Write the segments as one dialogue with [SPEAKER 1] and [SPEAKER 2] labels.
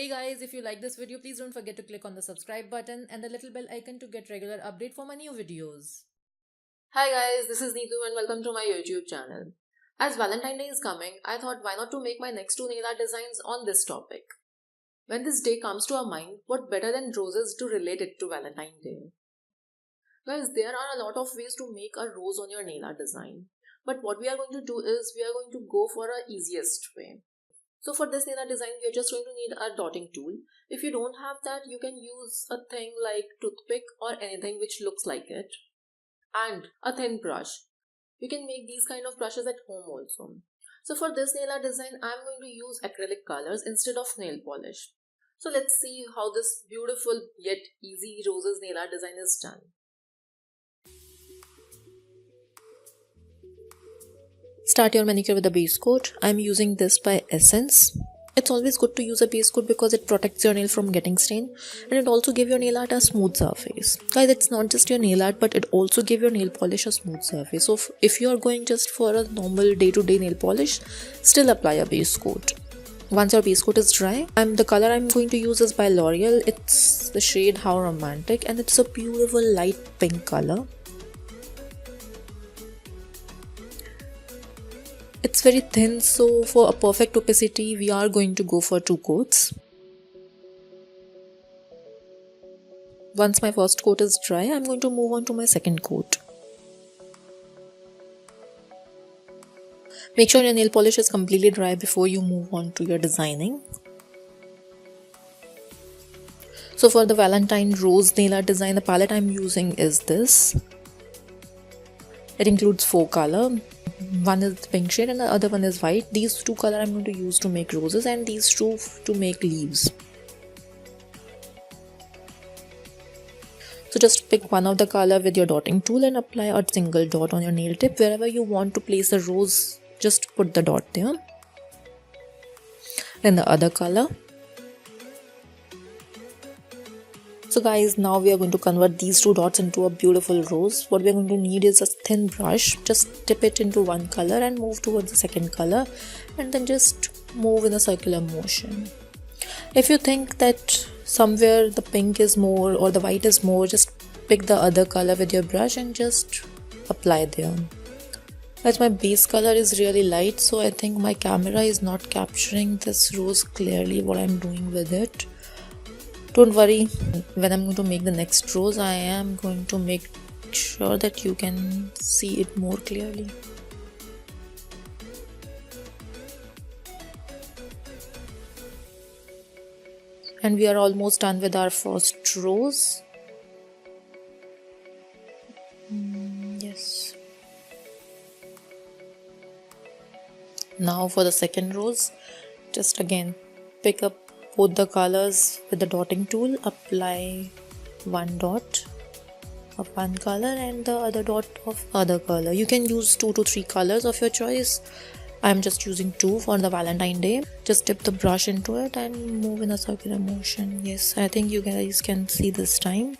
[SPEAKER 1] Hey guys, if you like this video, please don't forget to click on the subscribe button and the little bell icon to get regular update for my new videos.
[SPEAKER 2] Hi guys, this is Neetu and welcome to my YouTube channel. As Valentine Day is coming, I thought why not to make my next two nail art designs on this topic. When this day comes to our mind, what better than roses to relate it to Valentine Day? Guys, there are a lot of ways to make a rose on your nail art design. But what we are going to do is we are going to go for the easiest way. So for this nail art design, we are just going to need a dotting tool. If you don't have that, you can use a thing like toothpick or anything which looks like it. And a thin brush. You can make these kind of brushes at home also. So for this nail art design, I'm going to use acrylic colors instead of nail polish. So let's see how this beautiful yet easy roses nail art design is done.
[SPEAKER 1] Start your manicure with a base coat. I'm using this by Essence. It's always good to use a base coat because it protects your nail from getting stained and it also gives your nail art a smooth surface. Guys, it's not just your nail art but it also gives your nail polish a smooth surface. So if you are going just for a normal day-to-day nail polish, still apply a base coat. Once your base coat is dry, the color I'm going to use is by L'Oreal. It's the shade How Romantic and it's a beautiful light pink color. It's very thin, so for a perfect opacity, we are going to go for 2 coats. Once my first coat is dry, I'm going to move on to my second coat. Make sure your nail polish is completely dry before you move on to your designing. So for the Valentine Rose nail art design, the palette I'm using is this. It includes 4 colors. One is pink shade and the other one is white. These 2 colors I'm going to use to make roses and these 2 to make leaves. So just pick one of the color with your dotting tool and apply a single dot on your nail tip. Wherever you want to place a rose, just put the dot there. Then the other color. So guys, now we are going to convert these 2 dots into a beautiful rose. What we are going to need is a thin brush. Just dip it into one color and move towards the second color and then just move in a circular motion. If you think that somewhere the pink is more or the white is more, just pick the other color with your brush and just apply there. As my base color is really light, so I think my camera is not capturing this rose clearly what I'm doing with it. Don't worry, when I'm going to make the next rose, I am going to make sure that you can see it more clearly. And we are almost done with our first rose. Yes. Now for the second rose, just again pick up both the colors with the dotting tool, apply one dot of one color and the other dot of other color. You can use 2 to 3 colors of your choice. I'm just using 2 for the Valentine Day. Just dip the brush into it and move in a circular motion. Yes, I think you guys can see this time.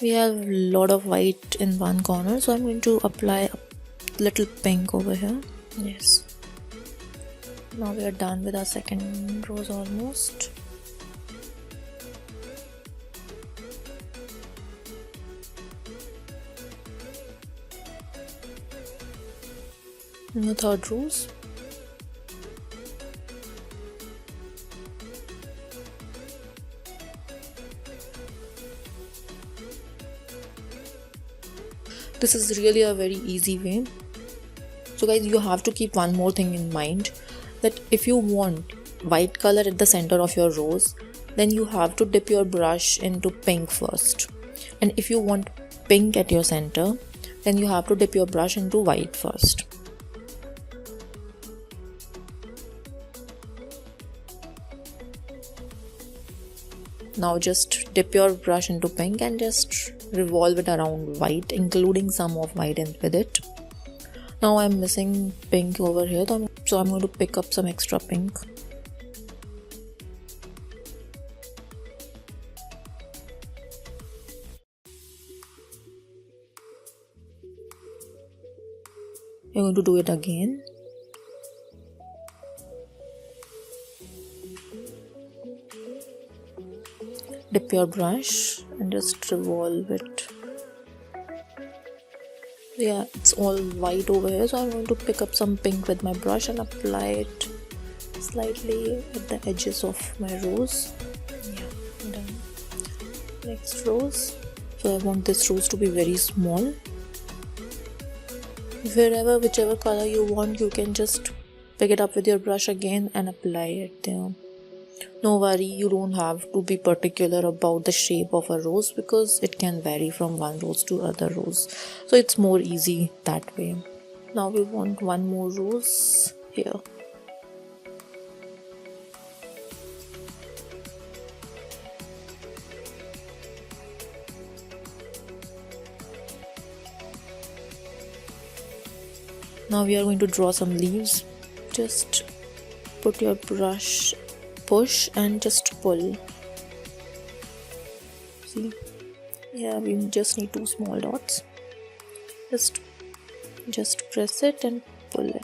[SPEAKER 1] We have a lot of white in one corner, so I'm going to apply a little pink over here. Yes. Now we are done with our second rose almost. And the third rose. This is really a very easy way. So guys, you have to keep one more thing in mind, that if you want white color at the center of your rose, then you have to dip your brush into pink first. And if you want pink at your center, then you have to dip your brush into white first. Now just dip your brush into pink and just revolve it around white, including some of white in with it. Now I'm missing pink over here, so I'm going to pick up some extra pink. You're going to do it again. dip your brush and just revolve it. Yeah, it's all white over here, so I'm going to pick up some pink with my brush and apply it slightly at the edges of my rose. Yeah, done. Next rose. So I want this rose to be very small. Whichever color you want, you can just pick it up with your brush again and apply it there. No worry, you don't have to be particular about the shape of a rose because it can vary from one rose to other rose. So it's more easy that way. Now we want one more rose here. Now we are going to draw some leaves. Just put your brush, push and just pull. See? Yeah, we just need 2 small dots. Just press it and pull it.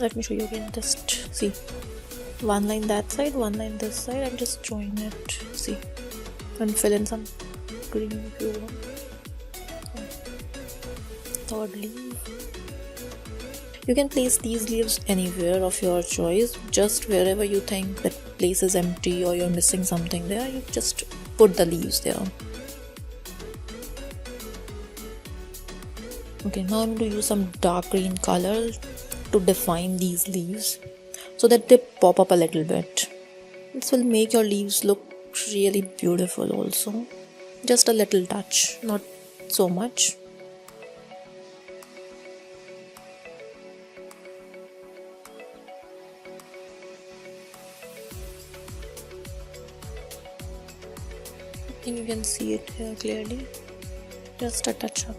[SPEAKER 1] Let me show you again. Just see, one line that side, one line this side, and just join it. See, and fill in some green if you want. Third leaf. You can place these leaves anywhere of your choice, just wherever you think that place is empty or you're missing something there, you just put the leaves there. Okay, now I'm going to use some dark green color to define these leaves so that they pop up a little bit. This will make your leaves look really beautiful also. Just a little touch, not so much. I think you can see it here clearly. Just a touch up.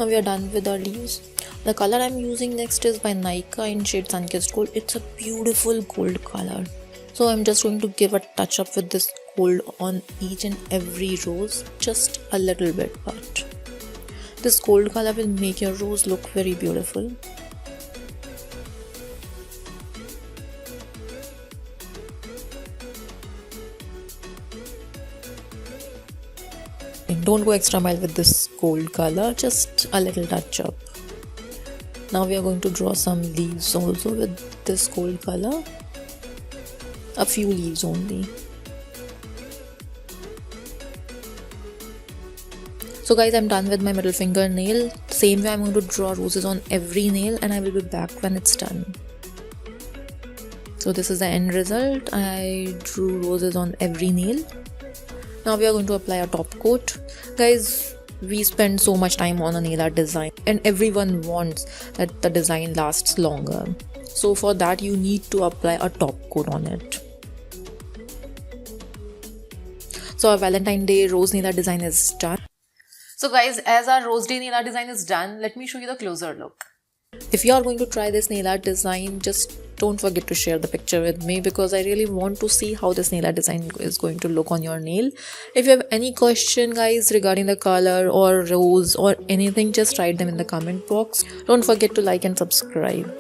[SPEAKER 1] Now we are done with our leaves. The color I'm using next is by Nykaa in shade Sunkissed Gold. It's a beautiful gold color. So I'm just going to give a touch up with this gold on each and every rose. Just a little bit, but this gold color will make your rose look very beautiful. Don't go extra mile with this gold color, just a little touch up. Now we are going to draw some leaves also with this gold color. A few leaves only. So guys, I'm done with my middle finger nail. Same way I'm going to draw roses on every nail and I will be back when it's done. So this is the end result. I drew roses on every nail. Now we are going to apply a top coat. Guys, we spend so much time on a nail art design and everyone wants that the design lasts longer. So for that you need to apply a top coat on it. So our Valentine Day rose nail art design is done. So guys, as our rose day nail art design is done, let me show you the closer look. If you are going to try this nail art design, just don't forget to share the picture with me because I really want to see how this nail art design is going to look on your nail. If you have any question guys regarding the color or rose or anything, just write them in the comment box. Don't forget to like and subscribe.